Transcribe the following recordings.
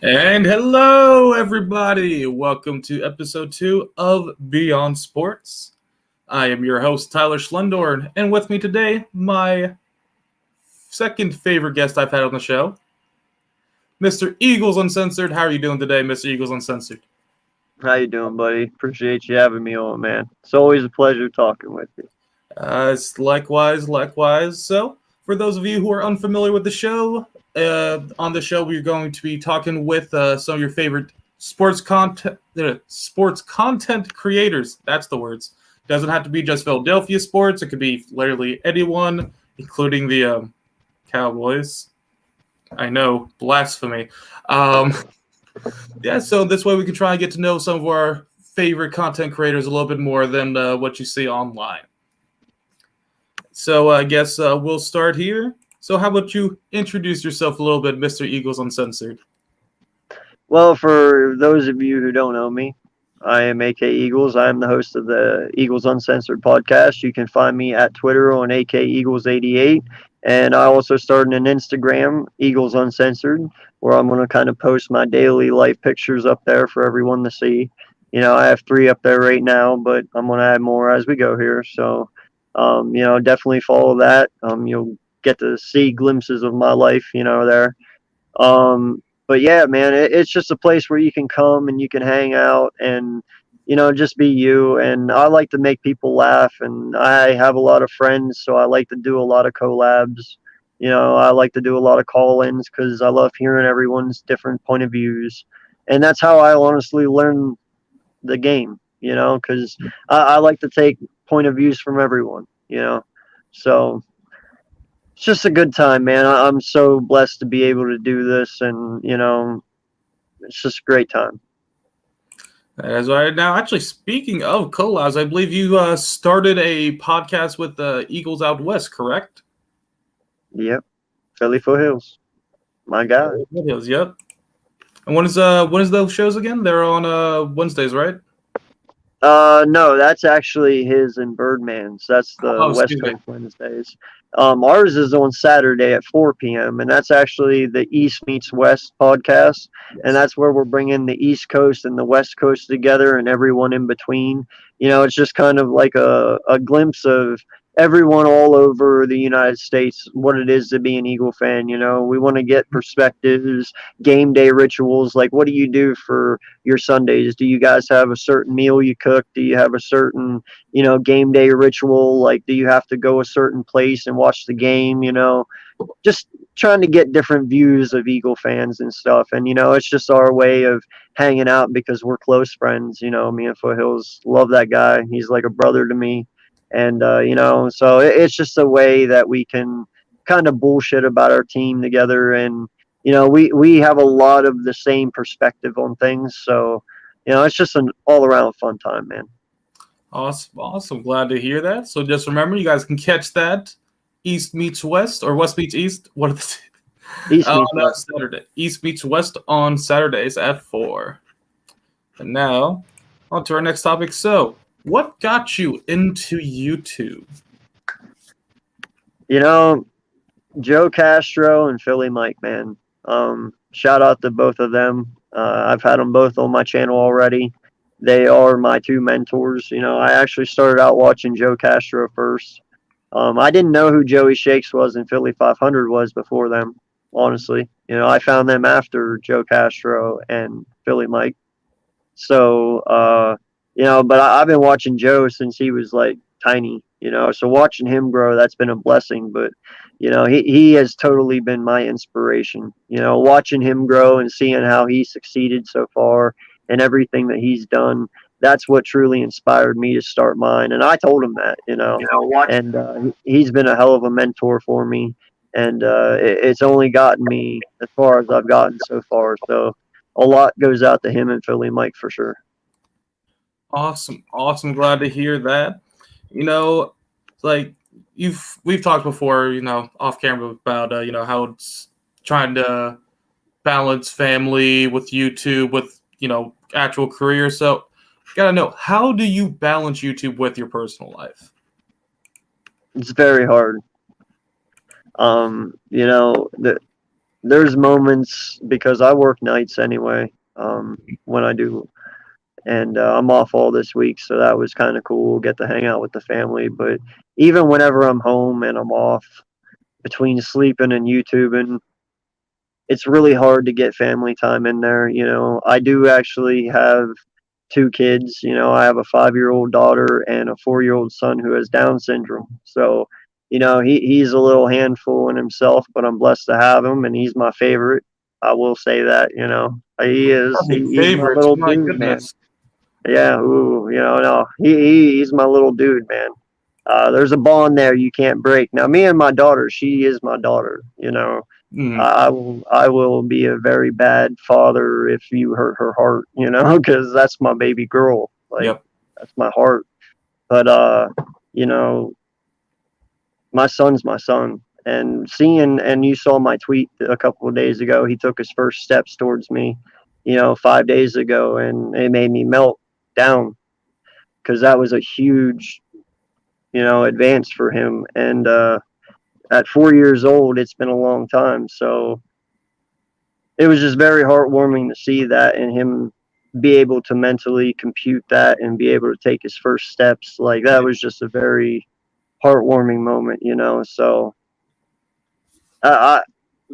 And hello, everybody. Welcome to episode 2 of Beyond Sports. I am your host, Tyler Schlendorn, and with me today, my second favorite guest I've had on the show, Mr. Eagles Uncensored. How are you doing today, Mr. Eagles Uncensored? How you doing, buddy? Appreciate you having me on, man. It's always a pleasure talking with you. It's likewise. So, for those of you who are unfamiliar with the show, on the show we're going to be talking with some of your favorite sports content creators. That's the words. Doesn't have to be just Philadelphia sports. It could be literally anyone, including the Cowboys. I know, blasphemy. Yeah, so this way we can try and get to know some of our favorite content creators a little bit more than what you see online. So I guess we'll start here. So how about you introduce yourself a little bit, Mr. Eagles Uncensored? Well, for those of you who don't know me, I am AK Eagles. I am the host of the Eagles Uncensored podcast. You can find me at Twitter on AK Eagles88. And I also started an Instagram, Eagles Uncensored, where I'm going to kind of post my daily life pictures up there for everyone to see. You know, I have 3 up there right now, but I'm going to add more as we go here. So, definitely follow that. You'll get to see glimpses of my life, there. But yeah, man, it's just a place where you can come and you can hang out and, just be you. And I like to make people laugh. And I have a lot of friends, so I like to do a lot of collabs. I like to do a lot of call ins because I love hearing everyone's different point of views. And that's how I honestly learn the game, because I like to take point of views from everyone. So it's just a good time, man. I'm so blessed to be able to do this, and it's just a great time. As right now, actually, speaking of collabs, I believe you started a podcast with the Eagles Out West, correct? Yep, Philly Foothills, my guy. Foothills, yep. And when is those shows again? They're on Wednesdays, right? No, that's actually his and Birdman's. That's the Oh, West excuse me. Coast Wednesdays. Ours is on Saturday at 4 p.m. and that's actually the East Meets West podcast, and that's where we're bringing the East Coast and the West Coast together and everyone in between. It's just kind of like a glimpse of everyone all over the United States, what it is to be an Eagle fan. We want to get perspectives, game day rituals. Like, what do you do for your Sundays? Do you guys have a certain meal you cook? Do you have a certain, game day ritual? Like, do you have to go a certain place and watch the game? Just trying to get different views of Eagle fans and stuff. And, it's just our way of hanging out because we're close friends. Me and Foothills love that guy. He's like a brother to me. And, so it's just a way that we can kind of bullshit about our team together. And, we have a lot of the same perspective on things. So, it's just an all around fun time, man. Awesome. Glad to hear that. So just remember, you guys can catch that East Meets West or West Meets East. What are the East on meets West. Saturday? East Meets West on Saturdays at 4. And now, on to our next topic. So, what got you into YouTube? Joe Castro and Philly Mike, man. Shout out to both of them. I've had them both on my channel already. They are my 2 mentors. I actually started out watching Joe Castro first. I didn't know who Joey Shakes was and Philly 500 was before them, honestly. I found them after Joe Castro and Philly Mike. So, but I've been watching Joe since he was like tiny, so watching him grow, that's been a blessing. But, he has totally been my inspiration, watching him grow and seeing how he succeeded so far and everything that he's done. That's what truly inspired me to start mine. And I told him that, and he's been a hell of a mentor for me. And it's only gotten me as far as I've gotten so far. So a lot goes out to him and Philly Mike for sure. Awesome. Glad to hear that. Like we've talked before, off camera about how it's trying to balance family with YouTube with actual career. So gotta know, how do you balance YouTube with your personal life? It's very hard. The there's moments because I work nights anyway. When I do, and I'm off all this week, so that was kind of cool. Get to hang out with the family. But even whenever I'm home and I'm off between sleeping and YouTubing, it's really hard to get family time in there. I do actually have two kids. I have a 5-year-old daughter and a 4-year-old son who has Down syndrome. So, he's a little handful in himself, but I'm blessed to have him, and he's my favorite. I will say that. He is. Probably He's my favorites. little My dude, man. goodness. Yeah. Ooh. No. He's my little dude, man. There's a bond there you can't break. Now, me and my daughter, she is my daughter. Mm, I will be a very bad father if you hurt her heart, because that's my baby girl. Like, yep. that's my heart. But you know, my son's my son. And you saw my tweet a couple of days ago. He took his first steps towards me, 5 days ago, and it made me melt down because that was a huge, advance for him. And at 4 years old, it's been a long time. So it was just very heartwarming to see that and him be able to mentally compute that and be able to take his first steps. Like, that was just a very heartwarming moment. So I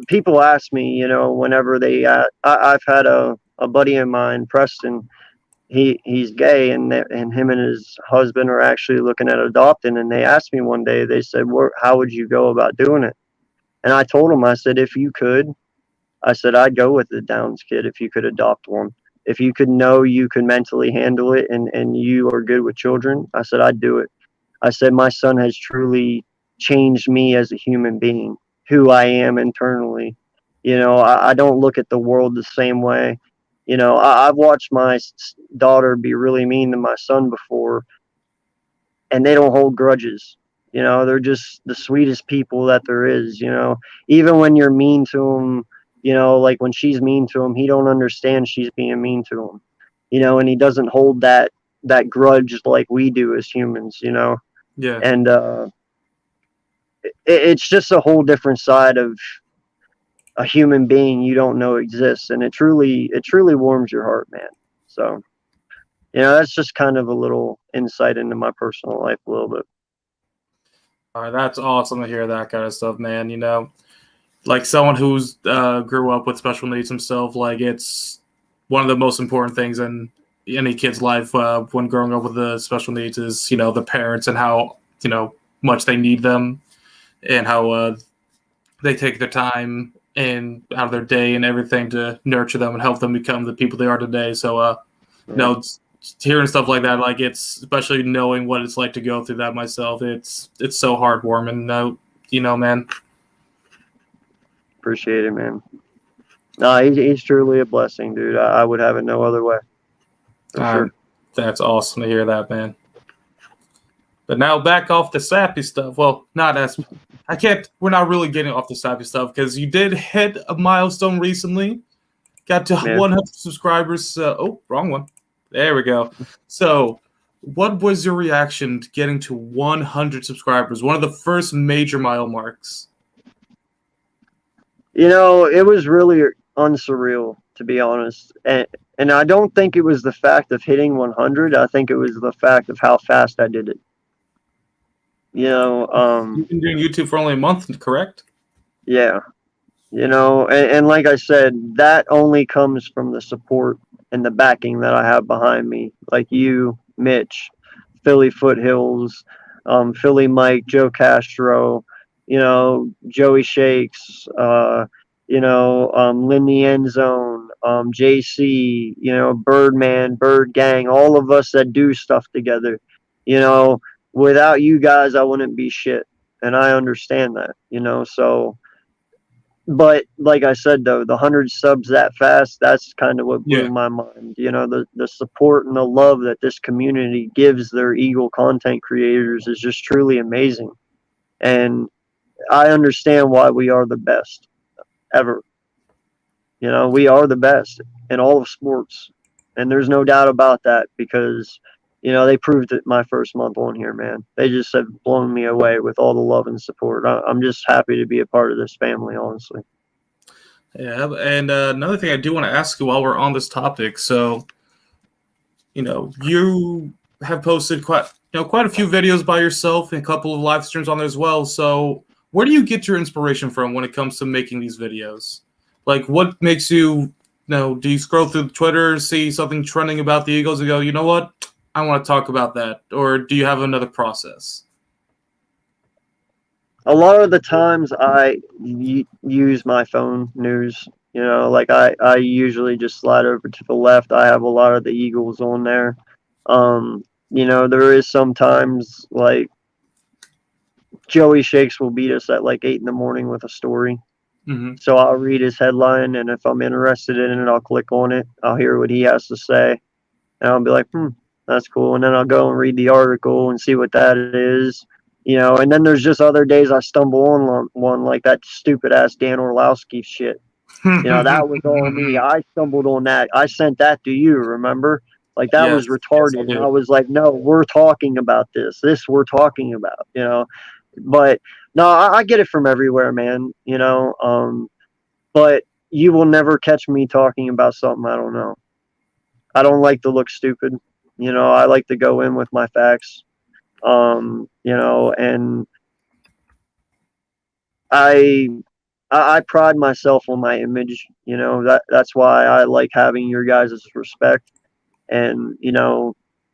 people ask me, whenever I've had a buddy of mine, Preston. He's gay, and him and his husband are actually looking at adopting. And they asked me one day, they said, how would you go about doing it? And I told them, I said, if you could, I said, I'd go with the Downs kid if you could adopt one. If you could know you could mentally handle it and you are good with children, I said, I'd do it. I said, my son has truly changed me as a human being, who I am internally. I don't look at the world the same way. I've watched my daughter be really mean to my son before, and they don't hold grudges. They're just the sweetest people that there is. Even when you're mean to them, like when she's mean to him, he don't understand she's being mean to him. And he doesn't hold that grudge like we do as humans. Yeah. And it's just a whole different side of a human being you don't know exists, and it truly warms your heart, man. So that's just kind of a little insight into my personal life a little bit. All right, that's awesome to hear that kind of stuff, man. Like someone who's grew up with special needs himself, like it's one of the most important things in any kid's life when growing up with the special needs is the parents and how much they need them and how they take their time and out of their day and everything to nurture them and help them become the people they are today. So Yeah, hearing stuff like that, like it's especially knowing what it's like to go through that myself. It's so heartwarming. Man. appreciate it, man. No, he's truly a blessing, dude. I would have it no other way, for Um, sure. that's awesome to hear that, man. But now back off the sappy stuff. Well, not as I can't. We're not really getting off the sappy stuff because you did hit a milestone recently. Got to Yeah. 100 subscribers. Wrong one. There we go. So, what was your reaction to getting to 100 subscribers? One of the first major mile marks. It was really unsurreal, to be honest. And I don't think it was the fact of hitting 100. I think it was the fact of how fast I did it. You've been doing YouTube for only a month, correct? Yeah. And like I said, that only comes from the support and the backing that I have behind me, like you, Mitch, Philly Foothills, Philly Mike, Joe Castro, Joey Shakes, Lynn the End Zone, JC, Birdman, Bird Gang, all of us that do stuff together. You know, Without you guys, I wouldn't be shit, and I understand that. So. But like I said, though, the 100 subs that fast, that's kind of what blew Yeah. my mind. The support and the love that this community gives their Eagle content creators is just truly amazing. And I understand why we are the best ever. We are the best in all of sports. And there's no doubt about that because, they proved it my first month on here, man. They just have blown me away with all the love and support. I'm just happy to be a part of this family, honestly. Yeah, and another thing I do want to ask you while we're on this topic. So, you have posted quite a few videos by yourself and a couple of live streams on there as well. So, where do you get your inspiration from when it comes to making these videos? Like, what makes do you scroll through Twitter, see something trending about the Eagles and go, you know what? I want to talk about that. Or do you have another process? A lot of the times I use my phone news. Like I usually just slide over to the left. I have a lot of the Eagles on there. There is sometimes like Joey Shakes will beat us at like 8 in the morning with a story. Mm-hmm. So I'll read his headline, and if I'm interested in it, I'll click on it. I'll hear what he has to say, and I'll be like, that's cool. And then I'll go and read the article and see what that is. And then there's just other days I stumble on one like that stupid ass Dan Orlowski shit. That was all me. I stumbled on that. I sent that to you, remember? Like that Yes, was retarded. yes, And I was like, no, we're talking about this. This we're talking about. But no, I get it from everywhere, man. But you will never catch me talking about something I don't know. I don't like to look stupid. I like to go in with my facts. And I pride myself on my image. That's why I like having your guys' respect. And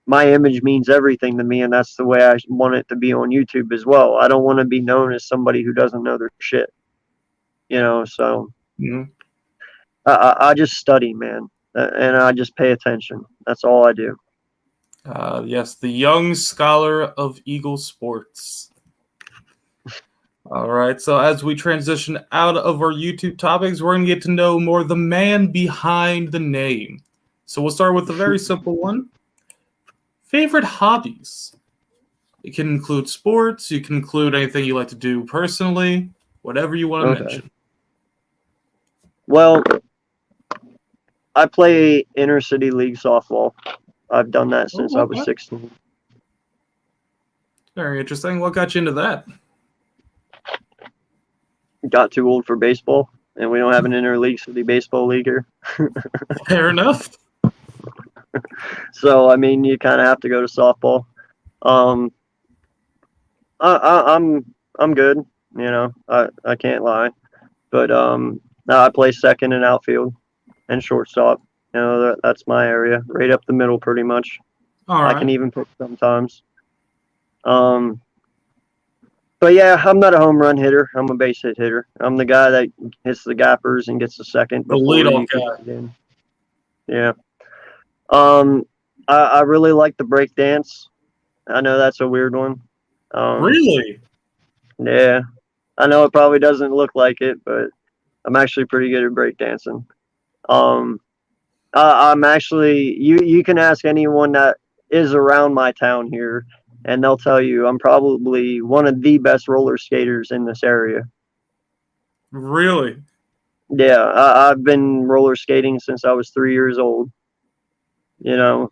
my image means everything to me, and that's the way I want it to be on YouTube as well. I don't want to be known as somebody who doesn't know their shit. So mm-hmm. I just study, man, and I just pay attention. That's all I do. Yes, the young scholar of Eagle sports. All right, so as we transition out of our YouTube topics, we're going to get to know more the man behind the name. So we'll start with a very simple one. Favorite hobbies? It can include sports. You can include anything you like to do personally, whatever you want to mention. Well, I play inner city league softball. I've done that since I was 16. Very interesting. What got you into that? Got too old for baseball, and we don't have an inter-league city baseball league here. Fair enough. So, I mean, you kind of have to go to softball. I'm good. I can't lie, but I play second and outfield and shortstop. That's my area, right up the middle, pretty much. All right. I can even pitch sometimes. But yeah, I'm not a home run hitter. I'm a base hit hitter. I'm the guy that hits the gappers and gets the second. The leadoff guy. Yeah. I really like the break dance. I know that's a weird one. Really? Yeah. I know it probably doesn't look like it, but I'm actually pretty good at break dancing. I'm actually you can ask anyone that is around my town here, and they'll tell you I'm probably one of the best roller skaters in this area. Really? Yeah, I've been roller skating since I was 3 years old. I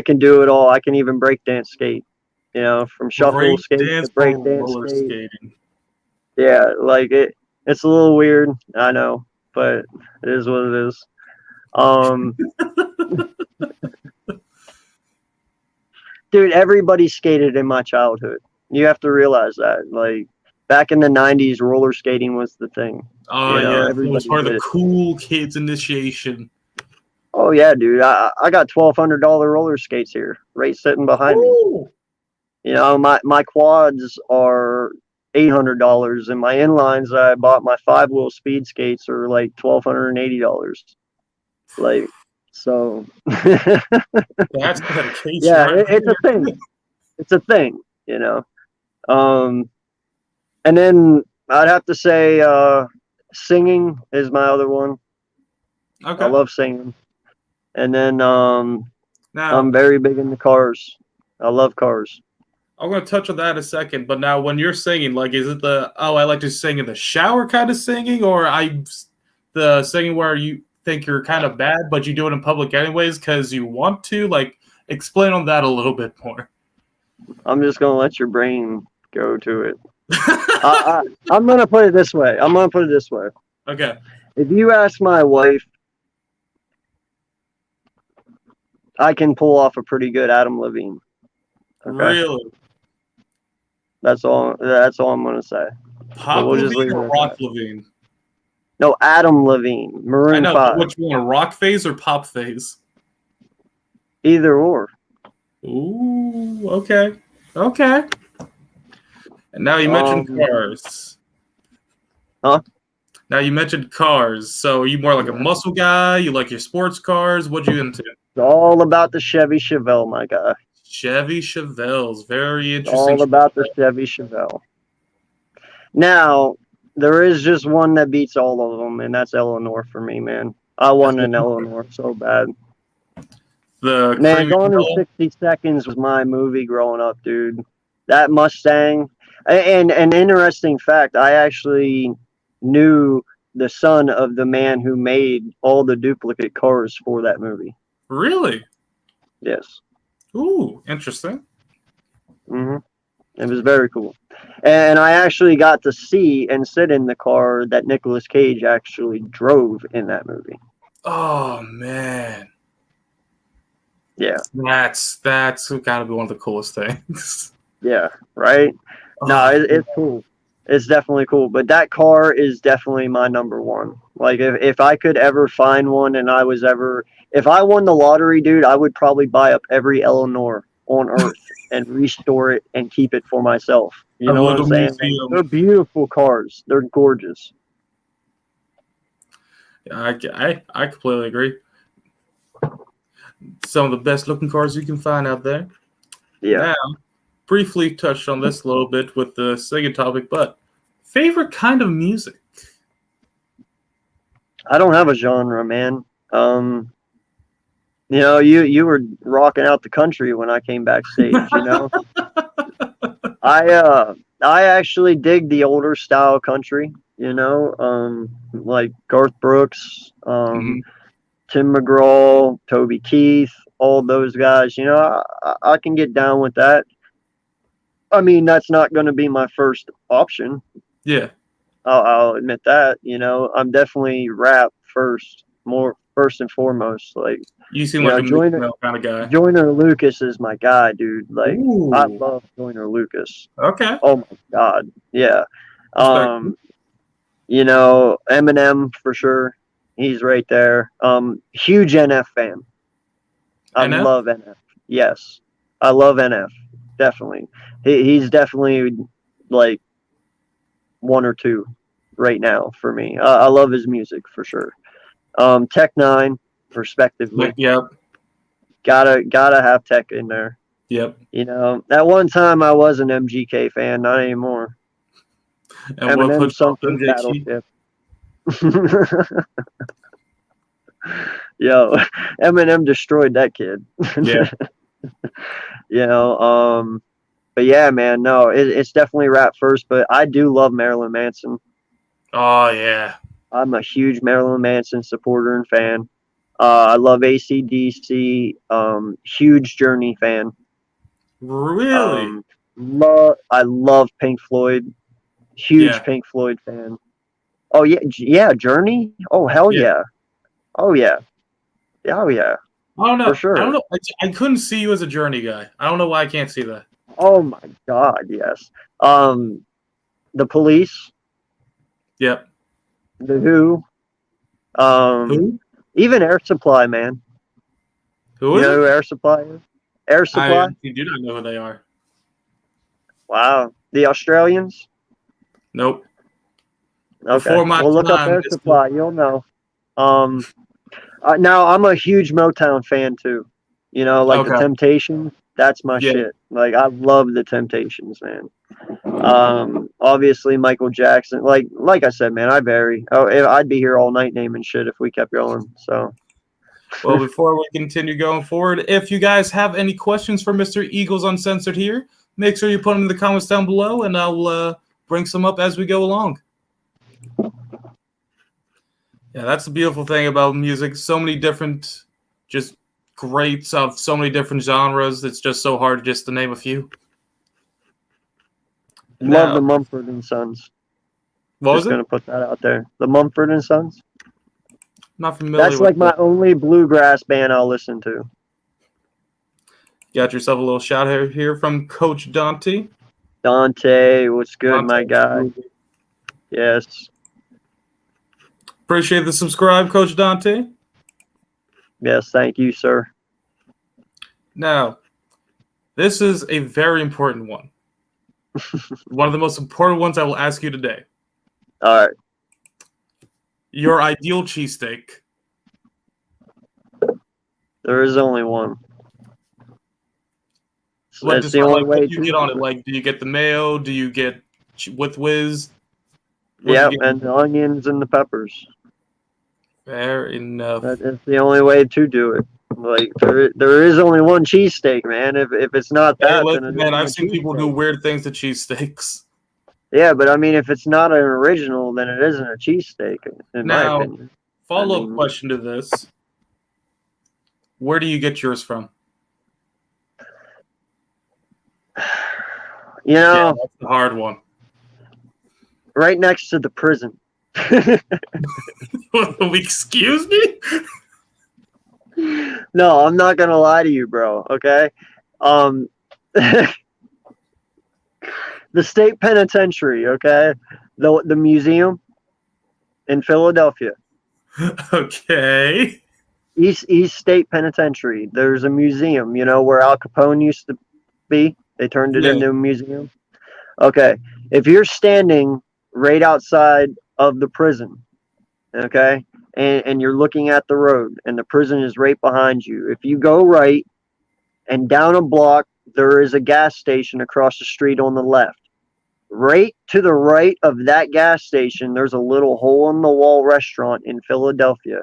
can do it all. I can even breakdance skate. From shuffle skate to breakdance skate. Skating. Yeah, like it's a little weird, I know, but it is what it is. Dude, everybody skated in my childhood. You have to realize that. Like back in the 90s, roller skating was the thing. Oh, yeah. It was part of the cool kids initiation. Oh, yeah, dude. I got $1,200 roller skates here, right sitting behind me. My quads are $800, and my inlines that I bought, my 5-wheel speed skates, are like $1,280. Like, so. That's dedication. Yeah, it's a thing. It's a thing, And then I'd have to say singing is my other one. Okay. I love singing. And then now, I'm very big into cars. I love cars. I'm going to touch on that in a second, but now when you're singing, like, is it I like to sing in the shower kind of singing, or the singing where you think you're kind of bad, but you do it in public anyways because you want to? Like, explain on that a little bit more. I'm just going to let your brain go to it. I'm gonna put it this way. Okay. If you ask my wife, I can pull off a pretty good Adam Levine. Okay, Really? that's all. That's all I'm gonna say. So Pop we'll just Levine leave it or at Rock that. Levine? No, Adam Levine, I Maroon know, but Five, which one? Rock phase or pop phase? either or. Ooh, okay. Okay. And now you mentioned Um, cars. huh? Now you mentioned cars. So are you more like a Yeah. muscle guy? You like your sports cars? What you into? It's all about the Chevy Chevelle, my guy. Chevy Chevelles. Very It's interesting. all about the Chevy Chevelle. Now, there is just one that beats all of them, and that's Eleanor for me, man. I want an Eleanor so bad. The Man, creamy Gone in vanilla. 60 Seconds was my movie growing up, dude. That Mustang. And an interesting fact, I actually knew the son of the man who made all the duplicate cars for that movie. Really? Yes. Ooh, interesting. hmm It was very cool. And I actually got to see and sit in the car that Nicolas Cage actually drove in that movie. Oh man. Yeah. That's gotta be one of the coolest things. Yeah. Right? No, Oh, it's cool. It's definitely cool. But that car is definitely my number one. Like, if I could ever find one and if I won the lottery, dude, I would probably buy up every Eleanor on earth and restore it and keep it for myself. You a know what I'm little saying? Like, museum. they're beautiful cars. They're gorgeous. I completely agree. Some of the best looking cars you can find out there. Yeah. Now, briefly touched on this a little bit with the second topic, but favorite kind of music? I don't have a genre, man. You were rocking out the country when I came backstage. I actually dig the older style country. Like Garth Brooks, Mhm. Tim McGraw, Toby Keith, all those guys. I can get down with that. I mean, that's not going to be my first option. Yeah, I'll admit that. I'm definitely rap first and foremost. Like, you seem like a Meek Joyner Mill kind of guy. Joyner Lucas is my guy, dude. Like, I Ooh, love Joyner Lucas. okay, Oh my god, yeah. respect. Eminem for sure. He's right there. Huge NF fan. I NF? love NF. Yes, I love NF. Definitely. He's definitely like one or two right now for me. I love his music for sure. Tech Nine, respectively. Yep, Gotta have Tech in there. yep. At one time I was an MGK fan, not anymore. And what Eminem puts sunk off his MJG? battleship. Yo, Eminem destroyed that kid. Yeah. you know, um, but yeah, man, no, it's definitely rap first. But I do love Marilyn Manson. Oh yeah. I'm a huge Marilyn Manson supporter and fan. I love AC/DC. Huge Journey fan. Really? I love Pink Floyd. Huge Yeah. Pink Floyd fan. Oh yeah, yeah, Journey. Oh hell Yeah. yeah. Oh yeah. Oh yeah. I don't For know. I don't sure. know. I couldn't see you as a Journey guy. I don't know why I can't see that. Oh my God, yes. The Police, Yep. The Who, um, Who? even Air Supply, man. Who You is know it? who Air Supply is? Air I Supply. do not know who they are. Wow. The Australians. Nope. Okay. Before my Well, look up time. Air Supply. You'll know. Um, Now I'm a huge Motown fan too. Like the Okay. Temptations. That's my Yeah. shit. Like I love the Temptations, man. Obviously Michael Jackson. Like I said, man, I vary. Oh, I'd be here all night naming shit if we kept going. So Well, before we continue going forward, if you guys have any questions for Mr. Eagles Uncensored here, make sure you put them in the comments down below, and I'll bring some up as we go along. Yeah, that's the beautiful thing about music. So many different, just greats of so many different genres. It's just so hard just to name a few. Love Now, the Mumford and Sons. what was Just it? gonna put that out there. The Mumford and Sons. Not familiar That's with like my that. only bluegrass band I'll listen to. Got yourself a little shout out here from Coach Dante. Dante, what's good, Dante, my guy? Yes, appreciate the subscribe, Coach Dante. yes, thank you, sir. Now, this is a very important one. One of the most important ones I will ask you today. All right, Your ideal cheesesteak. there is only one. What That's the describe only like? What way do you to get on do it? it. Like, do you get the mayo? Do you get with whiz? What do you Yep, get? and the onions and the peppers. Fair enough. That is the only way to do it. Like there is only one cheesesteak, man. If it's not Hey, that, then listen, it man. isn't a I've seen people do cheesesteak. weird things to cheesesteaks. Yeah, but I mean, if it's not an original, then it isn't a cheesesteak, in my Now, opinion. follow-up question to this: where do you get yours from? You Yeah, know, that's the hard one. right next to the prison. Excuse me? No, I'm not gonna lie to you, bro. Okay, um, the state penitentiary. Okay, the museum in Philadelphia, Okay. East State Penitentiary. There's a museum. You know where Al Capone used to be. They turned it Yeah. into a museum. Okay, if you're standing right outside of the prison, okay, and you're looking at the road, and the prison is right behind you. If you go right and down a block, there is a gas station across the street on the left. Right to the right of that gas station, there's a little hole in the wall restaurant in Philadelphia.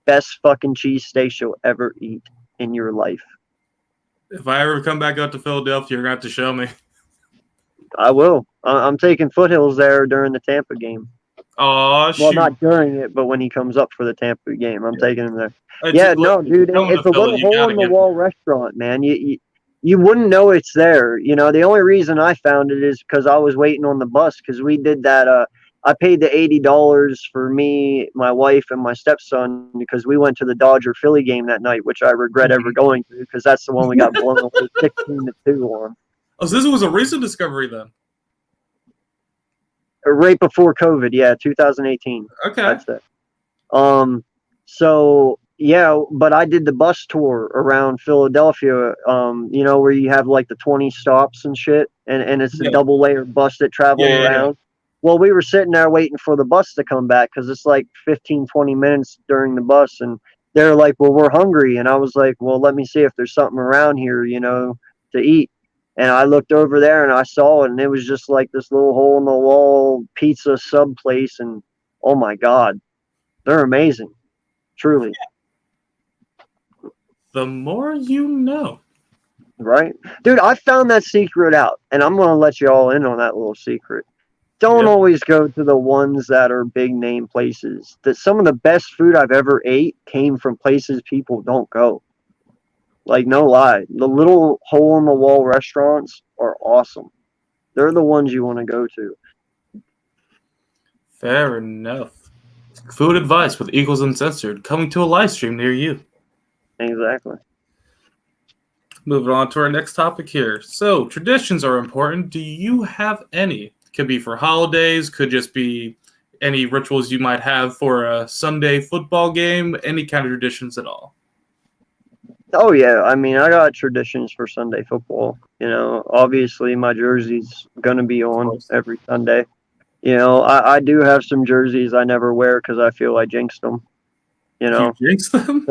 Best fucking cheesesteak you'll ever eat in your life. If I ever come back out to Philadelphia, you're gonna have to show me. I will. I'm taking Foothills there during the Tampa game. Oh Well, shoot! not during it, but when he comes up for the Tampa game, I'm taking him there. It's, Yeah, look, no, if you're dude, coming to it's a Philly, little you hole gotta in the get wall restaurant, man. You wouldn't know it's there. You know, the only reason I found it is because I was waiting on the bus because we did that. I paid the $80 for me, my wife, and my stepson because we went to the Dodger Philly game that night, which I regret ever going to because that's the one we got blown away 16-2 on. Oh, so this was a recent discovery then. Right before COVID, yeah, 2018. Okay. That's it. So yeah, but I did the bus tour around Philadelphia, you know, where you have like the 20 stops and shit, and it's a Yeah. double layer bus that travel Yeah. around. Well, we were sitting there waiting for the bus to come back because it's like 15, 20 minutes during the bus, and they're like, well, we're hungry. And I was like, well, let me see if there's something around here, you know, to eat. And I looked over there and I saw it, and it was just like this little hole in the wall pizza sub place. And oh my God, they're amazing. Truly. The more you know. Right? Dude, I found that secret out, and I'm going to let you all in on that little secret. Don't Yep. always go to the ones that are big name places. That some of the best food I've ever ate came from places people don't go. Like, no lie. The little hole in the wall restaurants are awesome. They're the ones you want to go to. Fair enough. Food advice with Eagles Uncensored coming to a live stream near you. Exactly. Moving on to our next topic here. So, traditions are important. Do you have any? Could be for holidays, could just be any rituals you might have for a Sunday football game, any kind of traditions at all. Oh yeah, I mean, I got traditions for Sunday football. You know, obviously my jersey's gonna be on every Sunday. You know, I do have some jerseys I never wear because I feel I jinxed them. You know, You jinx them?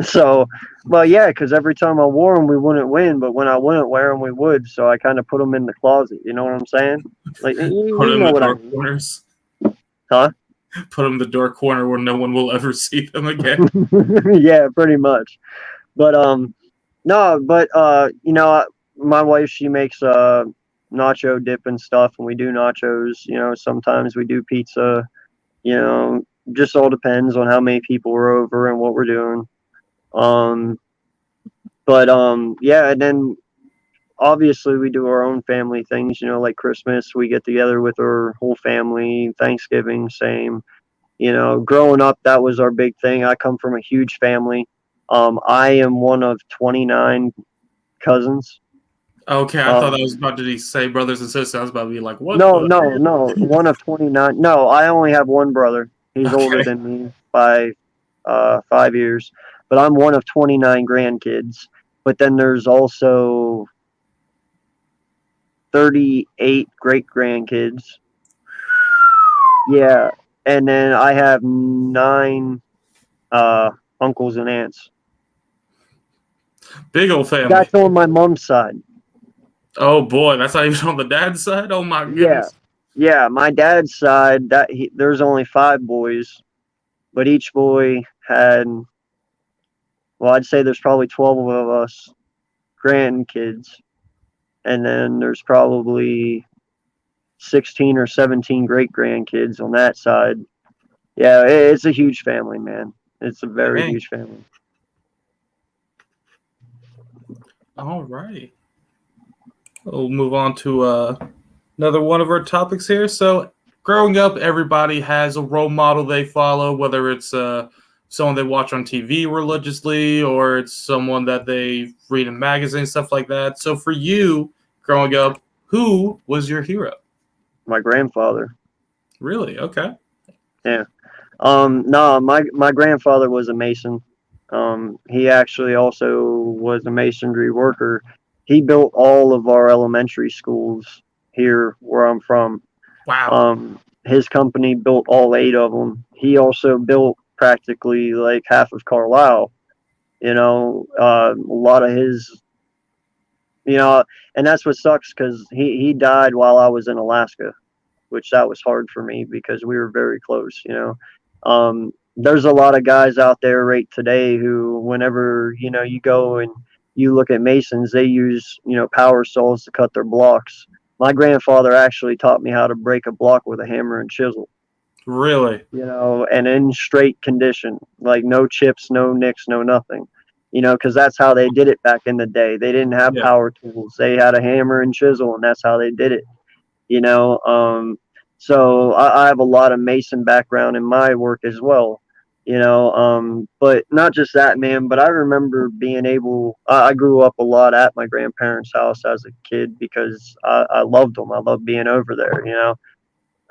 so, well, yeah, because every time I wore them, we wouldn't win, but when I wouldn't wear them, we would. So I kind of put them in the closet. You know what I'm saying? Like, you Put them in know the what I door mean? corners. Huh? Put them in the door corner where no one will ever see them again. Yeah, pretty much. But no, but you know, my wife, she makes nacho dip and stuff, and we do nachos. You know, sometimes we do pizza. You know, just all depends on how many people we're over and what we're doing. But yeah, and then obviously we do our own family things, like Christmas, we get together with our whole family, Thanksgiving, same. Growing up, that was our big thing. I come from a huge family. I am one of 29 cousins. Okay, I thought I was Um, about to say brothers and sisters. I was about to be like, what no, the? no, no, one of 29. No, I only have one brother. He's older Okay, than me by 5 years, but I'm one of 29 grandkids. But then there's also 38 great grandkids. Yeah, and then I have 9 uh, uncles and aunts. big old family. That's on my mom's side. Oh boy, that's not even on the dad's side. Oh my Yeah, goodness. yeah. My dad's side, there's only 5 boys, but each boy had, well, I'd say there's probably 12 of us grandkids, and then there's probably 16 or 17 great grandkids on that side. Yeah, it's a huge family, man. It's a very Dang. huge family. All right. We'll move on to another one of our topics here. So, growing up, everybody has a role model they follow, whether it's someone they watch on TV religiously or it's someone that they read in magazines, stuff like that. So, for you, growing up, who was your hero? My grandfather. Really? Okay. Yeah. No, my grandfather was a mason. He actually also was a masonry worker. He built all of our elementary schools here where I'm from. Wow. His company built all 8 of them. He also built practically like half of Carlisle. A lot of his, you know, and that's what sucks because he died while I was in Alaska, which that was hard for me because we were very close. There's a lot of guys out there right today who, whenever you go and you look at masons, they use power saws to cut their blocks. My grandfather actually taught me how to break a block with a hammer and chisel. Really? And in straight condition, like no chips, no nicks, no nothing. Because that's how they did it back in the day. They didn't have Yeah. power tools. They had a hammer and chisel, and that's how they did it you know so I have a lot of mason background in my work as well. But not just that, man, but I remember being able I grew up a lot at my grandparents' house as a kid because I loved them. I loved being over there.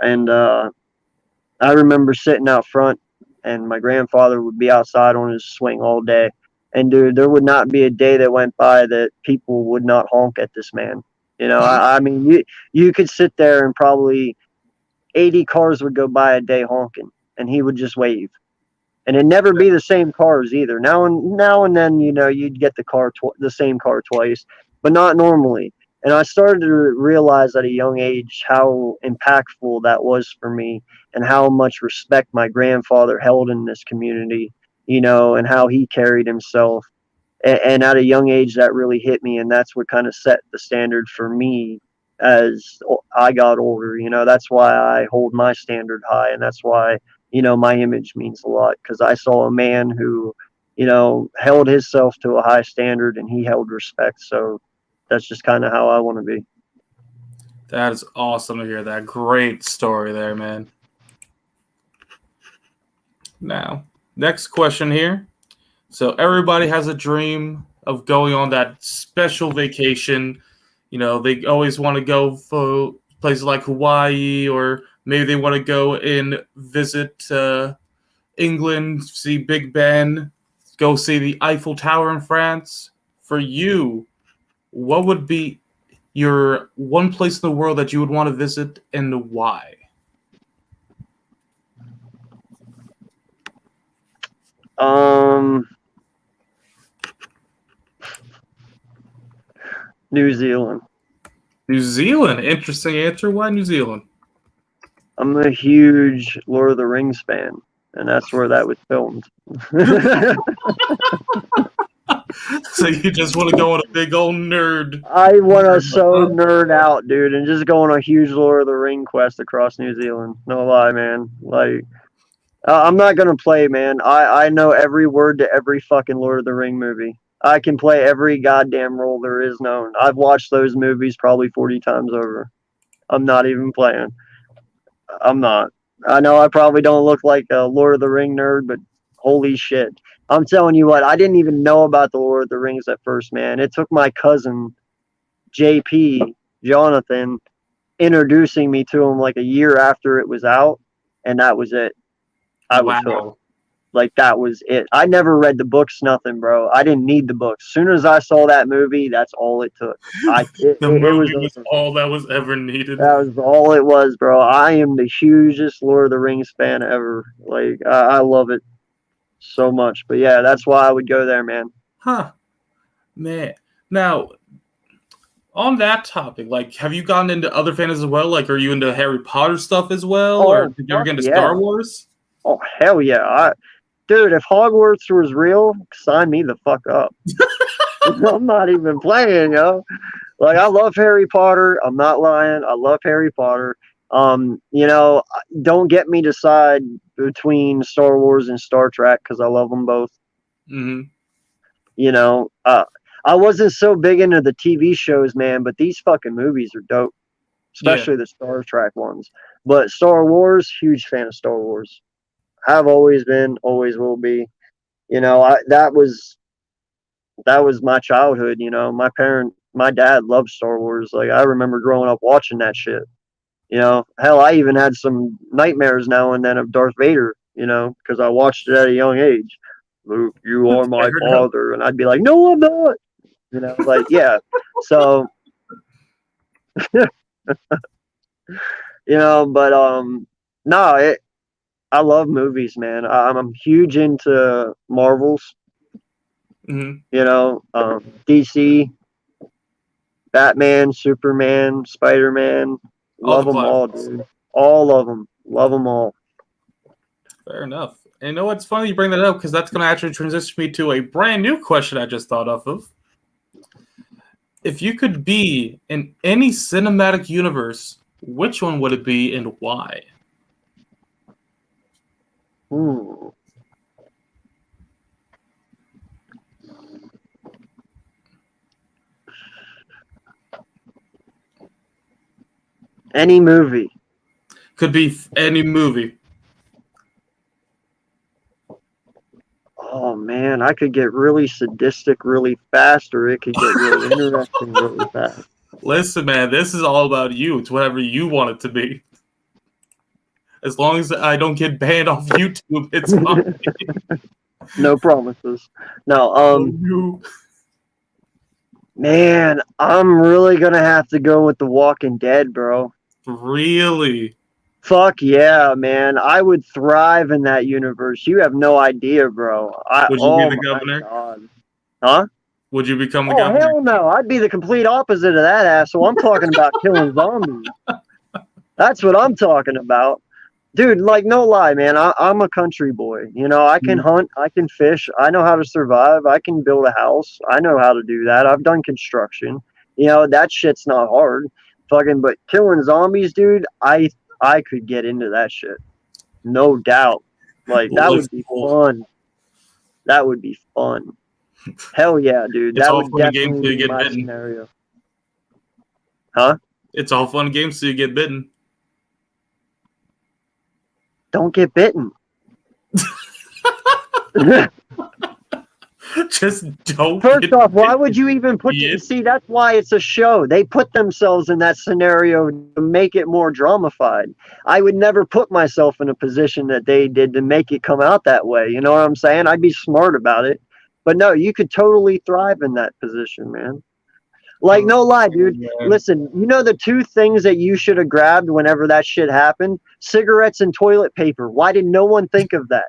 And I remember sitting out front, and my grandfather would be outside on his swing all day, and dude, there would not be a day that went by that people would not honk at this man. I mean, you could sit there and probably 80 cars would go by a day honking, and he would just wave. And it'd never be the same cars either. Now and then, you'd get the same car twice, but not normally. And I started to realize at a young age how impactful that was for me, and how much respect my grandfather held in this community, and how he carried himself. And at a young age, that really hit me, and that's what kind of set the standard for me as I got older. That's why I hold my standard high, and that's why my image means a lot, because I saw a man who held himself to a high standard, and he held respect. So that's just kind of how I want to be. That is awesome to hear that. Great story there, man. Now, next question here. So everybody has a dream of going on that special vacation. They always want to go for places like Hawaii, or maybe they want to go and visit England, see Big Ben, go see the Eiffel Tower in France. For you, what would be your one place in the world that you would want to visit, and why? um New Zealand. New Zealand. Interesting answer. Why New Zealand? I'm a huge Lord of the Rings fan, and that's where that was filmed. So you just want to go on a big old nerd? I want to so nerd out, dude, and just go on a huge Lord of the Ring quest across New Zealand. No lie, man. Like, I'm not gonna play, man. I know every word to every fucking Lord of the Ring movie. I can play every goddamn role there is known. I've watched those movies probably 40 times over. I'm not even playing. I'm not. I know I probably don't look like a Lord of the Ring nerd, but holy shit. I'm telling you what, I didn't even know about the Lord of the Rings at first, man. It took my cousin, JP, Jonathan, introducing me to him like a year after it was out, and that was it. I was hooked. Wow. Like that was it. I never read the books, nothing, bro. I didn't need the books. As soon as I saw that movie, that's all it took. The It was movie was all that was ever needed. that was all it was, bro. I am the hugest Lord of the Rings fan ever. Like I love it so much. But yeah, that's why I would go there, man. Huh. Man. Now, on that topic, like, have you gotten into other fans as well? Like, are you into Harry Potter stuff as well? Or Oh did you ever fuck get into yeah. Star Wars? Oh hell yeah. Dude, if Hogwarts was real, sign me the fuck up. I'm not even playing, yo. Like I love Harry Potter. I'm not lying. I love Harry Potter. You know, don't get me to side between Star Wars and Star Trek because I love them both. Mm-hmm. You know, I wasn't so big into the TV shows, man, but these fucking movies are dope, Yeah. especially the Star Trek ones. But Star Wars, huge fan of Star Wars. Have always been, always will be. You know, that was my childhood. You know, my dad loved Star Wars. Like I remember growing up watching that shit. You know, hell, I even had some nightmares now and then of Darth Vader. You know, because I watched it at a young age. Luke, you are my Fair enough. father, and I'd be like, no, I'm not. You know, like yeah. So you know, but no, I love movies, man. I'm huge into Marvels. Mm-hmm. You know, DC, Batman, Superman, Spider Man. All Love the them all, classics. dude. All of them. Love them all. Fair enough. And you know what's funny you bring that up because that's going to actually transition me to a brand new question I just thought of. If you could be in any cinematic universe, which one would it be and why? Ooh. Any movie. Could be any movie. Oh man, I could get really sadistic really fast, or it could get really interesting really fast. Listen, man, this is all about you. It's whatever you want it to be. As long as I don't get banned off YouTube, it's fine. No promises. No, You. man, I'm really gonna have to go with The Walking Dead, bro. Really? Fuck yeah, man. I would thrive in that universe. You have no idea, bro. Would you be Oh the my governor? god. Huh? Would you become the Oh governor? hell no. I'd be the complete opposite of that asshole. I'm talking about killing zombies. That's what I'm talking about. Dude, like no lie, man. I'm a country boy. You know, I can hunt, I can fish, I know how to survive, I can build a house. I know how to do that. I've done construction. You know, that shit's not hard. Fucking but killing zombies, dude, I could get into that shit. No doubt. Like that would be fun. That would be fun. Hell yeah, dude. It's That all would fun and games definitely till you be get my bitten. scenario. Huh? It's all fun and games till you get bitten. Don't get bitten. Just don't. First off, why would you even put it? see, that's why it's a show. They put themselves in that scenario to make it more dramified. I would never put myself in a position that they did to make it come out that way. You know what I'm saying? I'd be smart about it. But no, you could totally thrive in that position, man. Like, no lie, dude. Listen, you know the two things that you should have grabbed whenever that shit happened? Cigarettes and toilet paper. Why did no one think of that?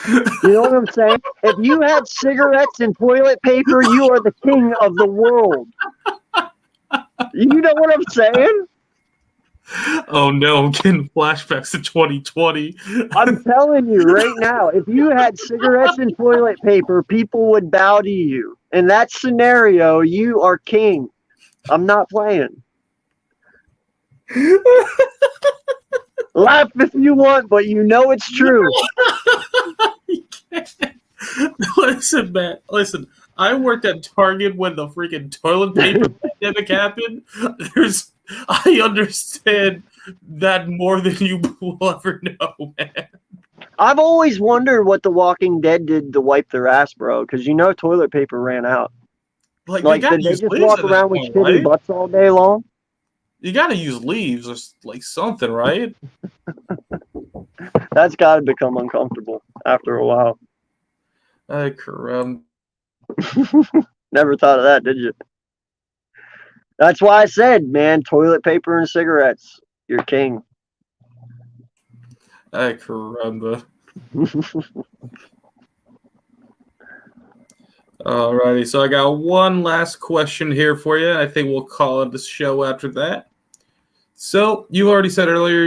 You know what I'm saying? If you had cigarettes and toilet paper, you are the king of the world. You know what I'm saying? Oh no, I'm getting flashbacks to 2020. I'm telling you right now, if you had cigarettes and toilet paper, people would bow to you. In that scenario, you are king. I'm not playing. Laugh if you want, but you know it's true. Listen, man. Listen, I worked at Target when the freaking toilet paper pandemic happened. There's, I understand that more than you will ever know, man. I've always wondered what The Walking Dead did to wipe their ass, bro, because toilet paper ran out. Like they Like, gotta did they use just leaves walk at that around with point, shitty right? butts all day long? You gotta use leaves or like something, right? That's got to become uncomfortable after a while. Crumb. Never thought of that, did you? That's why I said, man, toilet paper and cigarettes. You're king. Caramba. Alrighty, so I got one last question here for you. I think we'll call it the show after that. So you already said earlier,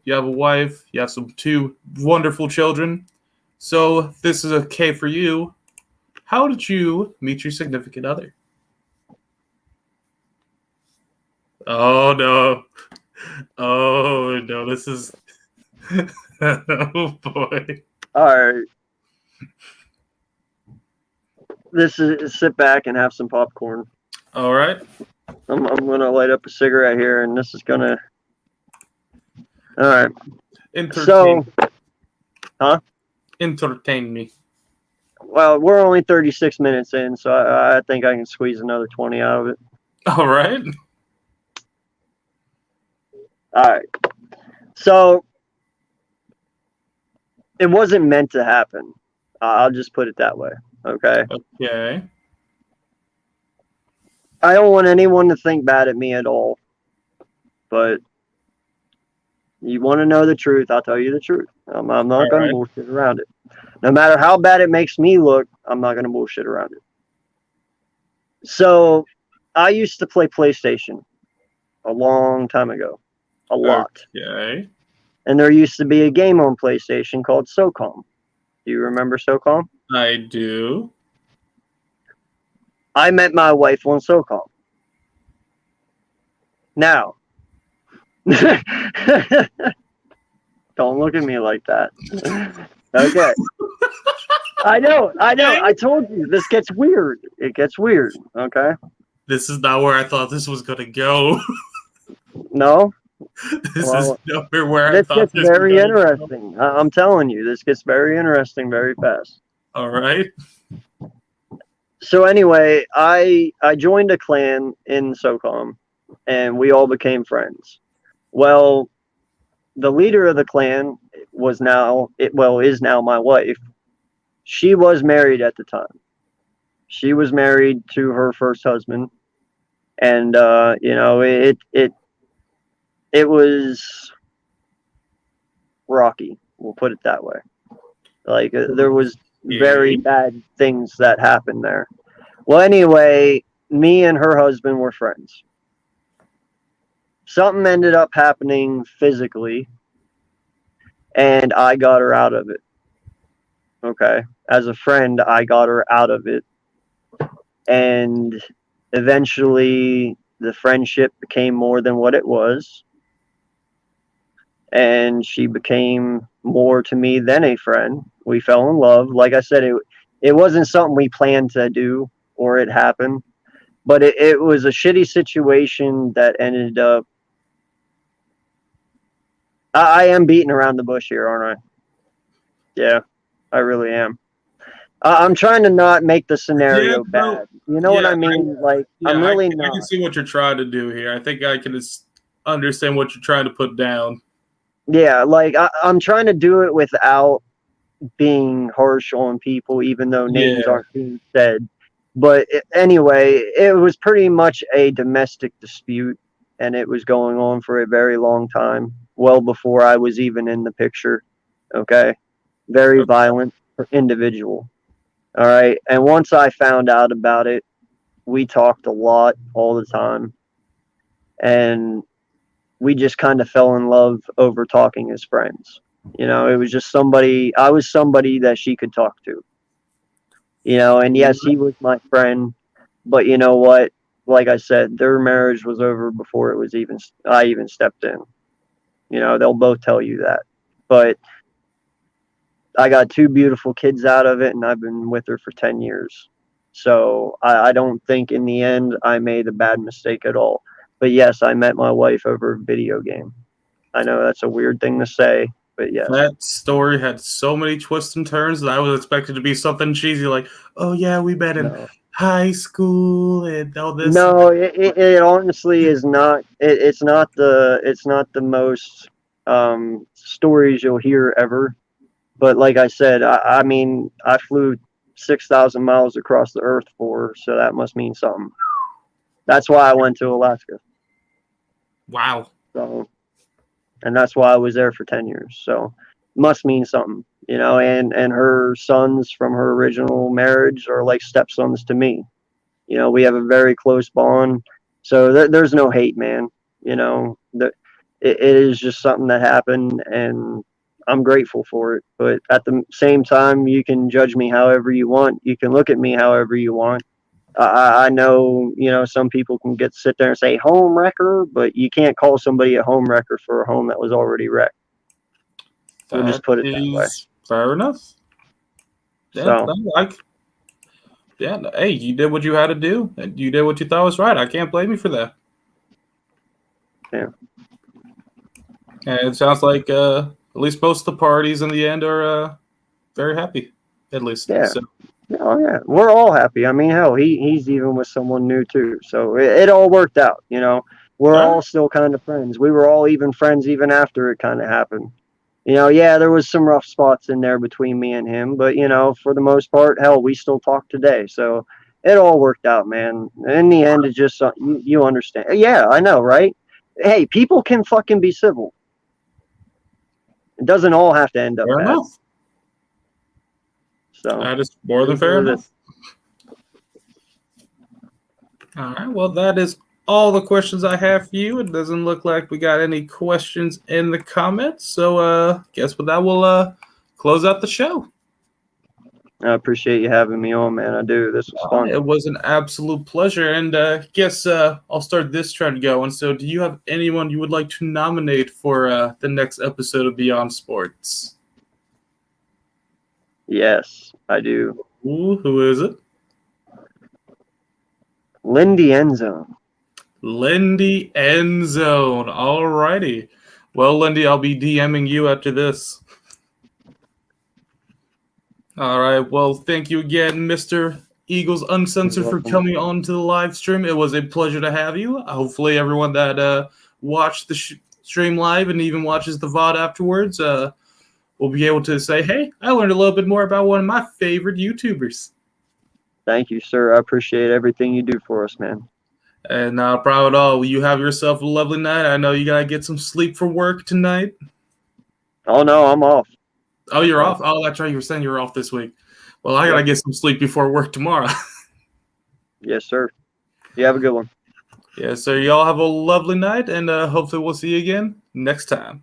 you have a wife, you have two wonderful children. So this is okay for you. How did you meet your significant other? Oh no. Oh no, this is oh boy. All right. This is sit back and have some popcorn. All right. I'm gonna light up a cigarette here, and this is gonna. All right. Entertain. So, huh? Entertain me. Well, we're only 36 minutes in, so I think I can squeeze another 20 out of it. All right. All right. So, it wasn't meant to happen. I'll just put it that way. Okay. Okay. I don't want anyone to think bad at me at all. But you want to know the truth, I'll tell you the truth. I'm not going to bullshit around it. No matter how bad it makes me look, I'm not going to bullshit around it. So, I used to play PlayStation a long time ago. A lot. Okay. And there used to be a game on PlayStation called SOCOM. Do you remember SOCOM? I do. I met my wife on SOCOM. Now, don't look at me like that. Okay. I know. I told you, this gets weird. It gets weird, okay? This is not where I thought this was going to go. No? This is nowhere where I thought this gets very interesting. I'm telling you, this gets very interesting very fast. All right. So anyway, I joined a clan in SOCOM, and we all became friends. Well, the leader of the clan is now my wife. She was married at the time. She was married to her first husband, and it was rocky. We'll put it that way. Like there was very bad things that happened there. Well, anyway, me and her husband were friends. Something ended up happening physically, and I got her out of it. Okay. As a friend, I got her out of it. And eventually, the friendship became more than what it was. And she became more to me than a friend. We fell in love. Like I said, it wasn't something we planned to do or it happened. But it was a shitty situation that ended up. I am beating around the bush here, aren't I? Yeah, I really am. I'm trying to not make the scenario bad. You know what I mean? I'm really not. I can see what you're trying to do here. I think I can understand what you're trying to put down. Yeah, I'm trying to do it without being harsh on people, even though names aren't being said. But anyway, it was pretty much a domestic dispute, and it was going on for a very long time, well before I was even in the picture. Okay? Very violent individual. All right. And once I found out about it, we talked a lot all the time. And we just kind of fell in love over talking as friends. It was just I was somebody that she could talk to. And yes, he was my friend. But you know what? Like I said, their marriage was over before I even stepped in. They'll both tell you that. But I got 2 beautiful kids out of it, and I've been with her for 10 years. So I don't think in the end I made a bad mistake at all. But yes, I met my wife over a video game. I know that's a weird thing to say, but yes. That story had so many twists and turns that I was expecting to be something cheesy like, oh yeah, we met in high school and all this. No, it honestly is not. It's not the most stories you'll hear ever. But like I said, I mean, I flew 6,000 miles across the earth for her, so that must mean something. That's why I went to Alaska. Wow. So, and that's why I was there for 10 years. So, must mean something, you know. And her sons from her original marriage are like stepsons to me. You know, we have a very close bond. So there's no hate, man. You know, it is just something that happened, and I'm grateful for it. But at the same time, you can judge me however you want. You can look at me however you want. I know, you know, some people can sit there and say home wrecker, but you can't call somebody a home wrecker for a home that was already wrecked. We'll just put it that way. Fair enough. Yeah, So, yeah, hey, you did what you had to do, and you did what you thought was right. I can't blame you for that. Yeah. And it sounds like at least most of the parties in the end are very happy, at least. Yeah. So. Oh yeah, we're all happy. I mean, hell, he's even with someone new too. So it all worked out. You know, we're all still kind of friends. We were all even friends even after it kind of happened. You know, yeah, there was some rough spots in there between me and him, but you know, for the most part, hell, we still talk today. So it all worked out, man. In the end, it's just you understand. Yeah, I know, right? Hey, people can fucking be civil. It doesn't all have to end up Fair bad. enough. So that is more than fair enough. All right. Well, that is all the questions I have for you. It doesn't look like we got any questions in the comments. So guess with that, we'll close out the show. I appreciate you having me on, man. I do. This was fun. It was an absolute pleasure. And guess I'll start this trend going. So do you have anyone you would like to nominate for the next episode of Beyond Sports? Yes, I do. Ooh, who is it? Lindy Endzone. Lindy Endzone. All righty. Well, Lindy, I'll be DMing you after this. All right. Well, thank you again, Mr. Eagles Uncensored, for coming on to the live stream. It was a pleasure to have you. Hopefully, everyone that watched the stream live and even watches the VOD afterwards will be able to say, hey, I learned a little bit more about one of my favorite YouTubers. Thank you, sir. I appreciate everything you do for us, man. And not a problem at all. You have yourself a lovely night. I know you got to get some sleep for work tonight. Oh, no, I'm off. Oh, you're off? Oh, that's right. You were saying you were off this week. Well, I got to get some sleep before work tomorrow. Yes, sir. You have a good one. Yeah, so y'all have a lovely night, and hopefully we'll see you again next time.